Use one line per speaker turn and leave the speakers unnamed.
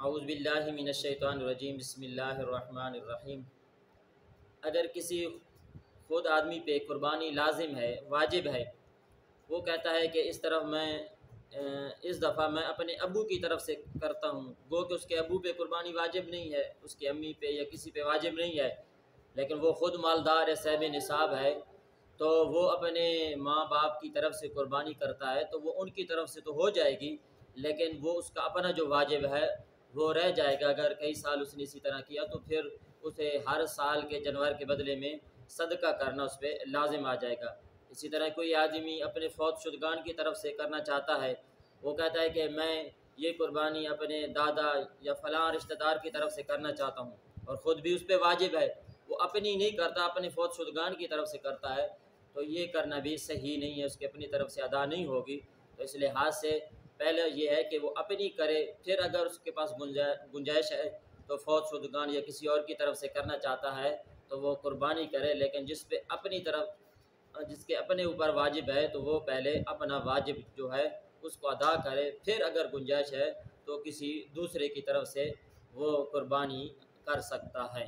اعوذ باللہ من الشیطان الرجیم بسم اللہ الرحمن الرحیم۔ اگر کسی خود آدمی پہ قربانی لازم ہے، واجب ہے، وہ کہتا ہے کہ اس طرف میں اس دفعہ میں اپنے ابو کی طرف سے کرتا ہوں، گو کہ اس کے ابو پہ قربانی واجب نہیں ہے، اس کی امی پہ یا کسی پہ واجب نہیں ہے، لیکن وہ خود مالدار ہے، صاحب نصاب ہے، تو وہ اپنے ماں باپ کی طرف سے قربانی کرتا ہے تو وہ ان کی طرف سے تو ہو جائے گی، لیکن وہ اس کا اپنا جو واجب ہے وہ رہ جائے گا۔ اگر کئی سال اس نے اسی طرح کیا تو پھر اسے ہر سال کے جانور کے بدلے میں صدقہ کرنا اس پہ لازم آ جائے گا۔ اسی طرح کوئی آدمی اپنے فوت شدگان کی طرف سے کرنا چاہتا ہے، وہ کہتا ہے کہ میں یہ قربانی اپنے دادا یا فلاں رشتہ دار کی طرف سے کرنا چاہتا ہوں، اور خود بھی اس پہ واجب ہے، وہ اپنی نہیں کرتا، اپنے فوت شدگان کی طرف سے کرتا ہے، تو یہ کرنا بھی صحیح نہیں ہے، اس کی اپنی طرف سے ادا نہیں ہوگی۔ تو اس لحاظ سے پہلے یہ ہے کہ وہ اپنی کرے، پھر اگر اس کے پاس گنجائش ہے تو فوت شدگان یا کسی اور کی طرف سے کرنا چاہتا ہے تو وہ قربانی کرے، لیکن جس کے اپنے اوپر واجب ہے تو وہ پہلے اپنا واجب جو ہے اس کو ادا کرے، پھر اگر گنجائش ہے تو کسی دوسرے کی طرف سے وہ قربانی کر سکتا ہے۔